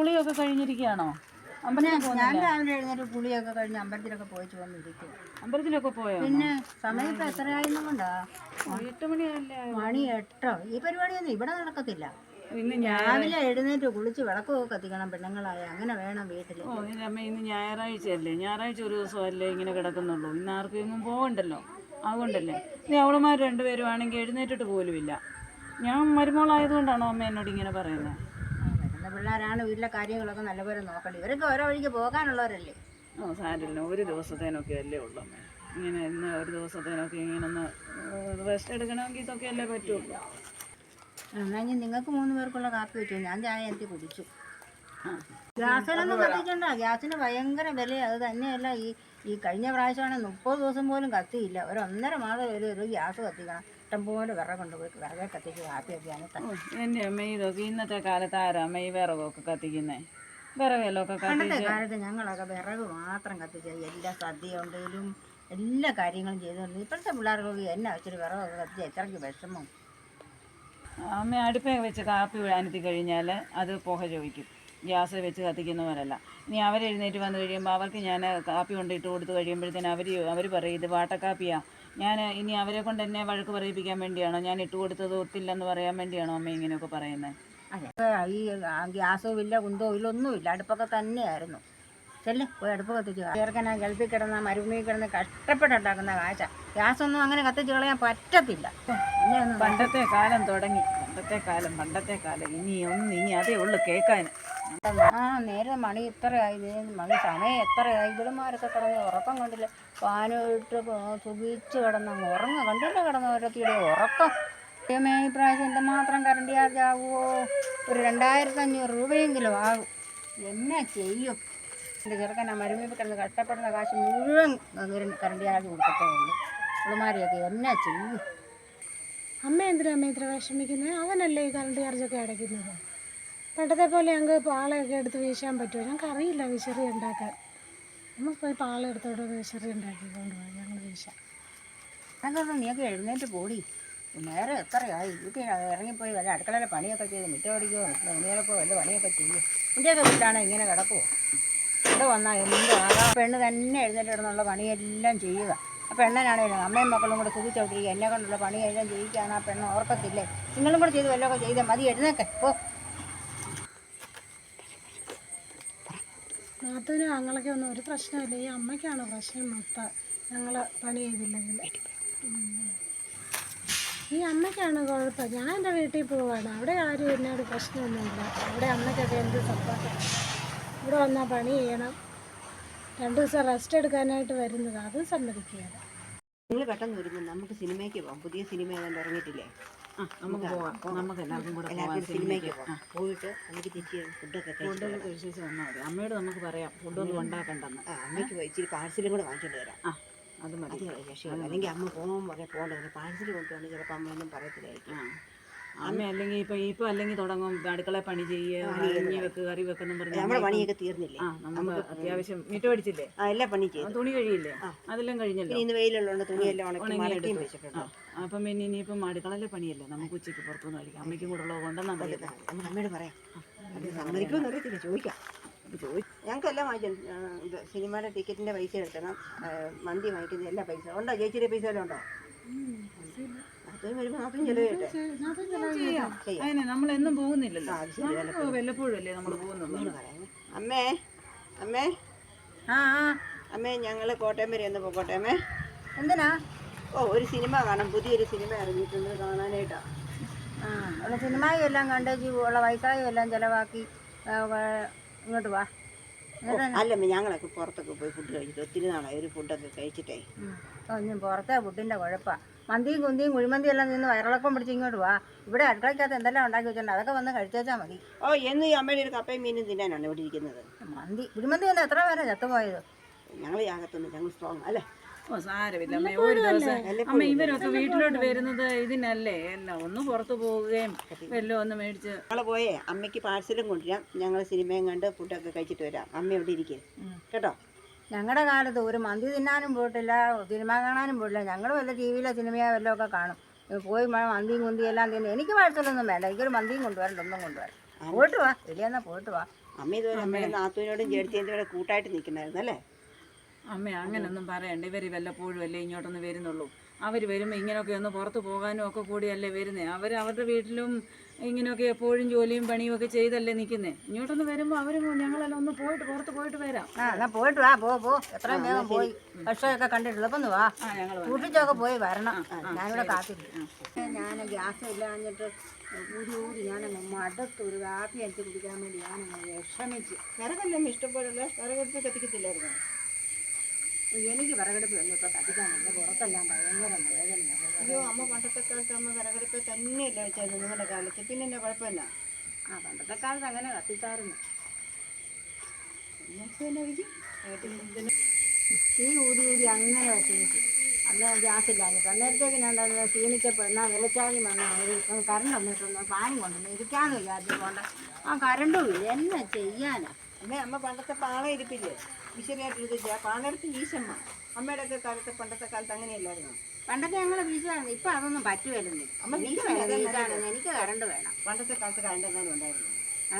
കുളിയൊക്കെ കഴിഞ്ഞിരിക്കുകയാണോ? ഞാൻ രാവിലെ എഴുന്നേറ്റ് കുളിയൊക്കെ കഴിഞ്ഞ് അമ്പലത്തിലൊക്കെ പോയിച്ചു വന്നിരിക്കും. അമ്പലത്തിലൊക്കെ പോയോ? പിന്നെ സമയം ഇപ്പം എത്രയായിരുന്നു കൊണ്ടാ? 8 മണിയല്ലേ? മണി 8. ഈ പരിപാടിയൊന്നും ഇവിടെ നടക്കത്തില്ല. ഇന്ന് രാവിലെ എഴുന്നേറ്റ് കുളിച്ച് വിളക്കൊക്കെ കത്തിക്കണം പെണ്ണുങ്ങളായ. അങ്ങനെ വേണം വീട്ടിൽ. അമ്മ ഇന്ന് ഞായറാഴ്ചയല്ലേ? ഞായറാഴ്ച ഒരു ദിവസമല്ലേ ഇങ്ങനെ കിടക്കുന്നുള്ളൂ. ഇന്ന് ആർക്കും എങ്ങും പോകണ്ടല്ലോ, അതുകൊണ്ടല്ലേ. ഇനി അവളുമാർ രണ്ടുപേരും ആണെങ്കിൽ എഴുന്നേറ്റിട്ട് പോലുമില്ല. ഞാൻ മരുമോളായതുകൊണ്ടാണോ അമ്മ എന്നോട് ഇങ്ങനെ പറയുന്നത്? വരുന്ന പിള്ളേരാണ് വീട്ടിലെ കാര്യങ്ങളൊക്കെ നല്ലപോലെ നോക്കണ്ടേ. ഇവരൊക്കെ ഓരോ വഴിക്ക് പോകാനുള്ളവരല്ലേ. സാരില്ല, ഒരു ദിവസത്തേനൊക്കെ അല്ലേ ഉള്ളൂ അമ്മ. ഇങ്ങനെ ഇന്ന് ഒരു ദിവസത്തേനൊക്കെ ഇങ്ങനെ ഒന്ന് റെസ്റ്റ് എടുക്കണമെങ്കിൽ ഇതൊക്കെ അല്ലേ പറ്റുള്ളൂ. എന്നാൽ നിങ്ങൾക്ക് 3 പേർക്കുള്ള കാപ്പി വെച്ചു. ഞാൻ ചായ എനിക്ക് കുടിച്ചു. ഗ്യാസിലൊന്നും കത്തിക്കണ്ട. ഗ്യാസിന് ഭയങ്കര വിലയാണ്. അത് തന്നെയല്ല, ഈ കഴിഞ്ഞ പ്രാവശ്യമാണെങ്കിൽ 30 ദിവസം പോലും കത്തിയില്ല. 1.5 മാസം ഒരു ഗ്യാസ് കത്തിക്കണം. ഇഷ്ടംപോലെ വിറകുണ്ട്. പോയി വിറകെ കത്തിച്ച് കാപ്പിയൊക്കെയാണ്. എൻ്റെ അമ്മ ഇതൊക്കെ ഇന്നത്തെ കാലത്ത് ആരാ അമ്മ ഈ വിറകൊക്കെ കത്തിക്കുന്നേ? വിറകെല്ലൊക്കെ പണ്ടത്തെ കാലത്ത് ഞങ്ങളൊക്കെ വിറക് മാത്രം കത്തിച്ച എല്ലാ സദ്യ ഉണ്ടെങ്കിലും എല്ലാ കാര്യങ്ങളും ചെയ്തുകൊണ്ട്. ഇപ്പോഴത്തെ പിള്ളേർക്കൊക്കെ എന്നാ വെച്ചൊരു വിറകൊക്കെ കത്തിച്ച എത്രയ്ക്ക് വിഷമം. അമ്മ അടുപ്പേ വെച്ച് കാപ്പി അനത്തി കഴിഞ്ഞാൽ അത് പുക ചോദിക്കും. ഗ്യാസ് വെച്ച് കത്തിക്കുന്നവരല്ല. ഇനി അവരെഴുന്നേറ്റ് വന്നു കഴിയുമ്പോൾ അവർക്ക് ഞാൻ കാപ്പി കൊണ്ടിട്ട് കൊടുത്ത് കഴിയുമ്പോഴത്തേന് അവർ പറയും ഇത് വാട്ടക്കാപ്പിയാണ്. ഞാൻ ഇനി അവരെ കൊണ്ട് എന്നെ വഴക്ക് പറയിപ്പിക്കാൻ വേണ്ടിയാണോ? ഞാൻ ഇട്ട് കൊടുത്തത് ഒത്തില്ലെന്ന് പറയാൻ വേണ്ടിയാണോ അമ്മ ഇങ്ങനെയൊക്കെ പറയുന്നത്? അതെ, ഈ ഗ്യാസോ ഇല്ല, കുന്തോ ഇല്ല, ഒന്നുമില്ല. അടുപ്പൊക്കെ തന്നെയായിരുന്നു. ചെല്ല് പോയി അടുപ്പ് കത്തിച്ച്. ചേർക്കനാ ഗൾഫിൽ കിടന്ന മരുഭൂമിയിൽ കിടന്ന് കഷ്ടപ്പെട്ടുണ്ടാക്കുന്ന കാഴ്ച. ഗ്യാസൊന്നും അങ്ങനെ കത്തിച്ച് കളയാൻ പറ്റത്തില്ല. പണ്ടത്തെ കാലം തുടങ്ങി. പണ്ടത്തെ കാലം ഇനി അതേ ഉള്ളു കേൾക്കാൻ. നേരെ മണി ഇത്രയായി. മണി സമയം എത്രയായി. ഇവിടുമാരൊക്കെ കിടന്ന് ഉറക്കം കണ്ടില്ല. പാനിട്ട് സുഖിച്ച് കിടന്നങ്ങ് ഉറങ്ങുക കണ്ടില്ല. കിടന്ന് ഓരോത്തിയുടെ ഉറക്കം. ഈ പ്രാവശ്യം എന്തുമാത്രം കറണ്ട് ചാർജ് ആകുമോ? ഒരു 2500 രൂപയെങ്കിലും ആകും. എന്നാ ചെയ്യും? എൻ്റെ ചെറുക്കനാ മരുഭൂമിയിൽ കിടന്ന് കഷ്ടപ്പെടുന്ന കാശ് മുഴുവൻ കറണ്ട് ചാർജ് കൊടുക്കത്തേ ഉള്ളൂ. ഇവിടുമാരെയൊക്കെ എന്നാ ചെയ്യും? അമ്മ എന്തിനാ അമ്മ ഇത്ര വിഷമിക്കുന്നത്? അവനല്ലേ ഈ കറണ്ട് ചാർജൊക്കെ അടയ്ക്കുന്നത്. പണ്ടത്തെ പോലെ ഞങ്ങൾക്ക് പാളയൊക്കെ എടുത്ത് വീശാൻ പറ്റുമോ? ഞങ്ങൾക്ക് അറിയില്ല വിശറി ഉണ്ടാക്കാൻ. നമുക്ക് പോയി പാള എടുത്തോടെ വിശറി ഉണ്ടാക്കി കൊണ്ടുപോകാം, ഞങ്ങൾ വീശാം. അതൊന്നും നീയൊക്കെ എഴുന്നേറ്റ് പോടി. നേരെ എത്രയായി. വീട്ടിൽ ഇറങ്ങിപ്പോയി വല്ല അടുക്കളയിലെ പണിയൊക്കെ ചെയ്ത് മുറ്റമടിക്കോ തുണിയിലൊക്കെ വല്ല പണിയൊക്കെ ചെയ്യും. ഇന്ത്യയൊക്കെ വീട്ടാണ് ഇങ്ങനെ കിടക്കുമോ? ഇവിടെ വന്നാൽ എന്തോ ആ പെണ്ണ് തന്നെ എഴുന്നേറ്റ് കിടന്നുള്ള പണിയെല്ലാം ചെയ്യുക. ആ പെണ്ണനാണേലും അമ്മയും മക്കളും കൂടെ സുഖിച്ചോട്ടിരിക്കുക. എന്നെ കൊണ്ടുള്ള പണിയെല്ലാം ചെയ്യിക്കുകയാണ്. ആ പെണ്ണ് ഓർക്കത്തില്ലേ? നിങ്ങളും കൂടെ ചെയ്ത് വല്ലതൊക്കെ ചെയ്താൽ മതി. എഴുന്നേക്കെ ഓ. നാത്തൂനും അങ്ങളൊക്കെ ഒന്നും ഒരു പ്രശ്നമില്ല. ഈ അമ്മയ്ക്കാണ് പ്രശ്നം മൊത്തം. ഞങ്ങൾ പണി ചെയ്തില്ലെങ്കിൽ ഈ അമ്മയ്ക്കാണ് കുഴപ്പം. ഞാൻ എൻ്റെ വീട്ടിൽ പോവാണ്. അവിടെ ആരും എന്നോട് പ്രശ്നമൊന്നുമില്ല. അവിടെ അമ്മയ്ക്കൊക്കെ എന്ത് സപ്പോർട്ട്. ഇവിടെ വന്നാൽ പണി ചെയ്യണം. 2 ദിവസം റെസ്റ്റ് എടുക്കാനായിട്ട് വരുന്നത് അതും സമ്മതിക്കുകയാണ്. നിങ്ങൾ പെട്ടെന്ന് വരുമ്പോൾ നമുക്ക് സിനിമയ്ക്ക് പോകാം. പുതിയ സിനിമ ഏതാണ്ട് ഇറങ്ങിയിട്ടില്ലേ? നമുക്ക് പോവാം. നമുക്ക് എല്ലാവർക്കും കൂടെ സിനിമയ്ക്ക് പോകാം. പോയിട്ട് നമുക്ക് തിരിച്ച് ഫുഡൊക്കെ കഴിച്ച് വന്നാൽ മതി. അമ്മയോട് നമുക്ക് പറയാം ഫുഡൊന്നും ഉണ്ടാക്കണ്ടെന്ന്. അമ്മയ്ക്ക് ഇച്ചിരി പാഴ്സലും കൂടെ വാങ്ങിച്ചുകൊണ്ട് വരാം. അത് മതി. അല്ലെങ്കിൽ അമ്മ പോകുമ്പോൾ പറയാം പോകേണ്ടത് പാഴ്സൽ കൊണ്ടുവന്ന് ചിലപ്പോൾ അമ്മ ഒന്നും പറയത്തില്ലായിരിക്കും. അമ്മ അല്ലെങ്കിൽ ഇപ്പം അല്ലെങ്കിൽ തുടങ്ങും അടുക്കള പണി ചെയ്യുക, അരിഞ്ഞ് വെക്ക്, കറി വെക്കെന്നും പറഞ്ഞു. നമ്മുടെ പണിയൊക്കെ തീർന്നില്ലേ? നമുക്ക് അത്യാവശ്യം മിറ്റം അടിച്ചില്ലേ? എല്ലാ പണി ചെയ്തു. തുണി കഴിയില്ലേ? അതെല്ലാം കഴിഞ്ഞല്ലോ. ഇന്ന് വെയിലുള്ളതുകൊണ്ട് തുണിയെല്ലാം ഉണക്കി വെച്ചിട്ടുണ്ട്. അപ്പം പിന്നെ ഇനിയിപ്പം അടുക്കളയിലെ പണിയല്ലേ, നമുക്ക് ഉച്ചയ്ക്ക് പുറത്തുനിന്ന് കഴിക്കാം. അമ്മയ്ക്കും കൂടെ ഉള്ളത് കൊണ്ടെന്നാൽ മതി. നമുക്ക് അമ്മയോട് പറയാം. അത് സമ്മതിക്കുമെന്ന് അറിയത്തില്ല, ചോദിക്കാം. ഞങ്ങൾക്കെല്ലാം വാങ്ങിച്ചു. സിനിമയുടെ ടിക്കറ്റിൻ്റെ പൈസ എടുക്കണം. മന്തി വാങ്ങിക്കുന്ന എല്ലാ പൈസ ഉണ്ടോ? ചേച്ചിയുടെ പൈസ വല്ലതും ഉണ്ടോ? അതും വരുമ്പോൾ അതും ചെലവ് അതിനെ നമ്മളെന്നും പോകുന്നില്ലല്ലോ. വല്ലപ്പോഴും അല്ലേ നമ്മൾ പോകുന്നുള്ളൂ. അമ്മേ അമ്മേ അമ്മേ ഞങ്ങൾ കോട്ടയം വരെ ഒന്ന് പോകട്ടെ അമ്മേ. എന്തിനാ? ഒരു സിനിമ കാണാം. പുതിയൊരു സിനിമ ഇറങ്ങിയിട്ടുണ്ട്, കാണാനായിട്ടാണ്. ഉള്ള സിനിമയും എല്ലാം കണ്ടേച്ച് ഉള്ള പൈസയും എല്ലാം ചിലവാക്കി ഇങ്ങോട്ട് വാ. അല്ലമ്മേ ഞങ്ങളൊക്കെ പുറത്തൊക്കെ പോയി ഫുഡ് കഴിച്ചിട്ട് ഒത്തിരി നാളായി ഒരു ഫുഡൊക്കെ കഴിച്ചിട്ടേ. ഒന്നും പുറത്തെ ഫുഡിൻ്റെ കുഴപ്പമാണ്. മന്തിയും കുന്തിയും കുഴിമന്തിയും എല്ലാം നിന്ന് വയറിളക്കം പിടിച്ച് ഇങ്ങോട്ട് വാ. ഇവിടെ അടുക്കളയ്ക്കകത്ത് എന്തെല്ലാം ഉണ്ടാക്കി വെച്ചിട്ടുണ്ട്, അതൊക്കെ വന്ന് കഴിച്ചാൽ മതി. എന്ന് ഈ അമ്മയുടെ ഒരു കപ്പയും മീനും തിന്നാനാണ് ഇവിടെ ഇരിക്കുന്നത്. കുഴിമന്തി തന്നെ എത്ര പേരെ ചത്തുപോയത്? ഞങ്ങൾ യാഗത്തൊന്നും ഞങ്ങൾ സ്ട്രോങ് അല്ലേ. സാരമില്ല അമ്മ. ഒരു ദിവസം അമ്മ ഇവരൊക്കെ വീട്ടിലോട്ട് വരുന്നത് ഇതിനല്ലേ. എല്ലാം ഒന്ന് പുറത്ത് പോവുകയും വല്ലതും ഒന്ന് മേടിച്ച് ഞങ്ങൾ പോയേ അമ്മയ്ക്ക് പാഴ്സലും കൊണ്ടുവരാം. ഞങ്ങൾ സിനിമയും കണ്ട് ഫുഡൊക്കെ കഴിച്ചിട്ട് വരാം. അമ്മ ഇവിടെ ഇരിക്കും കേട്ടോ. ഞങ്ങളുടെ കാലത്ത് ഒരു മന്തി തിന്നാനും പോയിട്ടില്ല, സിനിമ കാണാനും പോയിട്ടില്ല. ഞങ്ങൾ വല്ല ടി വിയിലെ സിനിമയോ വല്ലതും ഒക്കെ കാണും. പോയി മന്തിയും കുന്തിയും എല്ലാം തിന്നു. എനിക്ക് പാഴ്സലൊന്നും വേണ്ട. എനിക്കൊരു മന്തിയും കൊണ്ടുവരണ്ട, ഒന്നും കൊണ്ടുവരാം. പോയിട്ട് വാ, വലിയെന്നാൽ പോയിട്ട് വാ. അമ്മ ഇതുപോലെ അമ്മയുടെ നാത്തൂനോടും ചേട്ടത്തിയും കൂടെ കൂട്ടായിട്ട് നിൽക്കണമായിരുന്നു അല്ലേ? അമ്മ അങ്ങനൊന്നും പറയണ്ട. ഇവർ വല്ലപ്പോഴും അല്ലേ ഇങ്ങോട്ടൊന്ന് വരുന്നുള്ളൂ. അവർ വരുമ്പോൾ ഇങ്ങനെയൊക്കെ ഒന്ന് പുറത്ത് പോകാനും ഒക്കെ കൂടിയല്ലേ വരുന്നത്. അവർ അവരുടെ വീട്ടിലും ഇങ്ങനെയൊക്കെ എപ്പോഴും ജോലിയും പണിയും ഒക്കെ ചെയ്തല്ലേ നിൽക്കുന്നത്. ഇങ്ങോട്ടൊന്ന് വരുമ്പോൾ അവർ ഞങ്ങളെല്ലാം ഒന്ന് പോയിട്ട് പുറത്ത് പോയിട്ട് വരാം. എന്നാ പോയിട്ട് വാ, പോ എത്രയും വേഗം പോയി ഭക്ഷണമൊക്കെ കണ്ടിട്ടുള്ളൂ. അപ്പം വാ, കൂട്ടിച്ചൊക്കെ പോയി വരണം. ഞാനിവിടെ കാത്തിരിക്കും. ഞാൻ ഗ്യാസ് ഇല്ലാഞ്ഞിട്ട് ഊരി ഞാനങ്ങ് മടുത്ത് ഒരു കാപ്പി എനിക്ക് കുടിക്കാൻ വേണ്ടി ഞാനങ്ങ് വിഷമിച്ച്. വിറകല്ലേ ഇഷ്ടംപോലുള്ള വിറകടുപ്പ് കത്തിക്കത്തില്ലായിരുന്നു? എനിക്ക് വിറകടുപ്പ് ഒന്നും ഇപ്പം കത്തിക്കാനില്ല. പുറത്തെല്ലാം ഭയങ്കര വേദന. അയ്യോ, അമ്മ പണ്ടത്തെ കാലത്ത് അമ്മ വിറകടുപ്പ് തന്നെയല്ല വെച്ചായിരുന്നു നിങ്ങളുടെ കാലത്ത്. പിന്നെ എന്നാ കുഴപ്പമില്ല? പണ്ടത്തെ കാലത്ത് അങ്ങനെ കത്തിച്ചായിരുന്നു. ഈ ഊരി അങ്ങനെ വെച്ചിരിച്ചു. അന്ന് ഗ്യാസ് ഇല്ലാഞ്ഞിട്ട് അന്നേരത്തേക്ക് ഞാൻ തന്നെ ക്ഷീണിച്ചപ്പോൾ എന്നാൽ വിലച്ചാലി വന്ന ഒരു കറണ്ട് വന്നിട്ടൊന്ന് പാനി കൊണ്ടുവന്ന് ഇരിക്കാമെന്ന് വിചാരിച്ചു. കൊണ്ട് കറണ്ടും ഇല്ല, എന്നാ ചെയ്യാനാ? അമ്മ പണ്ടത്തെ പാള ഇരിപ്പില്ലേ വിശരിയായിട്ട് ഇരുത്തിച്ചാ പാളെടുത്ത് വീശമ്മ. അമ്മയുടെ ഒക്കെ കാലത്ത് പണ്ടത്തെ കാലത്ത് അങ്ങനെയല്ലായിരുന്നു. പണ്ടൊക്കെ ഞങ്ങൾ വീശായിരുന്നു. ഇപ്പം അതൊന്നും പറ്റുമായിരുന്നു. എനിക്ക് കറണ്ട് വേണം. പണ്ടത്തെ കാലത്ത് കറണ്ട് എങ്ങാനും ഉണ്ടായിരുന്നു?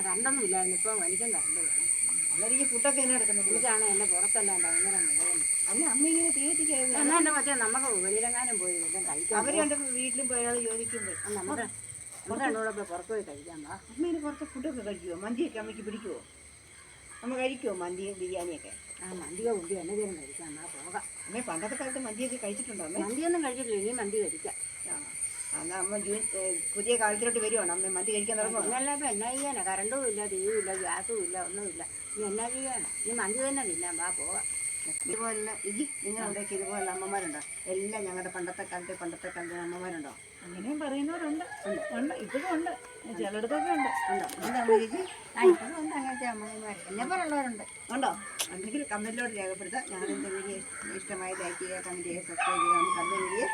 കറണ്ടൊന്നും ഇല്ലായിരുന്നു. ഇപ്പം എനിക്കും കറണ്ട് വേണം. അന്നേരം ഫുഡൊക്കെ എന്നെ എടുക്കുന്നത് എനിക്കാണ് എൻ്റെ പുറത്തെല്ലാം ഭയങ്കര വേദന. അല്ല അമ്മ ഇങ്ങനെ തീർത്തിക്കായിരുന്നു. എന്നാ എൻ്റെ പറ്റേ നമുക്ക് വെളിയിലെങ്ങാനും പോയി എല്ലാം കഴിക്കാം. അവർ രണ്ട് വീട്ടിലും പോയാൽ ജോലിക്കുമ്പോൾ നമുക്ക് രണ്ടുകൂടെ പോയി പുറത്ത് പോയി കഴിക്കാം. അമ്മ ഇനി പുറത്ത് ഫുഡൊക്കെ കഴിക്കുമോ? മന്തിയൊക്കെ അമ്മയ്ക്ക് പിടിക്കുമോ? അമ്മ കഴിക്കുമോ മന്തിയും ബിരിയാണിയൊക്കെ? മന്തിയോ ഉണ്ടി എന്തെങ്കിലും കഴിക്കാം. പോകാം. അമ്മ പണ്ടത്തെ കാലത്ത് മന്തിയൊക്കെ കഴിച്ചിട്ടുണ്ടോ? അമ്മ മന്തിയൊന്നും കഴിച്ചിട്ടില്ല. ഇനി മന്തി കഴിക്കാം. എന്നാൽ അമ്മ പുതിയ കാലത്തിലോട്ട് വരുവാണ്. അമ്മ മന്തി കഴിക്കാൻ തുടങ്ങുമോ? പിന്നല്ല ഇപ്പം എന്നാ ചെയ്യാനാ? കറണ്ടും ഇല്ല, ടിവിയും ഇല്ല, ഗ്യാസും ഇല്ല, ഒന്നുമില്ല. ഇനി എന്നാ ചെയ്യാനാ? ഇനി മന്തി തന്നെ തിന്നാം. പോകാം. ഇതുപോലെ നിങ്ങളുടെയൊക്കെ ഇതുപോലെ അമ്മമാരുണ്ടോ? എല്ലാം ഞങ്ങളുടെ പണ്ടത്തെ കാലത്തെ അമ്മമാരുണ്ടോ? അങ്ങനെയും പറയുന്നവരുണ്ട്. ഉണ്ട്, ഇപ്പോഴും ഉണ്ട്. ചിലയിടത്തൊക്കെ ഉണ്ട്. ഉണ്ടോ? എന്താ ചേച്ചി? ഇപ്പോഴും ഉണ്ട് അങ്ങനത്തെ അമ്മമാർ. എന്നെ പോലുള്ളവരുണ്ട്. ഉണ്ടോ? എന്തെങ്കിലും കമൻറ്റിലോട്ട് രേഖപ്പെടുത്താം. ഞങ്ങളുടെ വീഡിയോ ഇഷ്ടമായി ലൈക്ക് ചെയ്യുക, കമൻറ്റ് ചെയ്യുക, സബ്സ്ക്രൈബ് ചെയ്യുക. നമുക്ക് അടുത്ത വീഡിയോ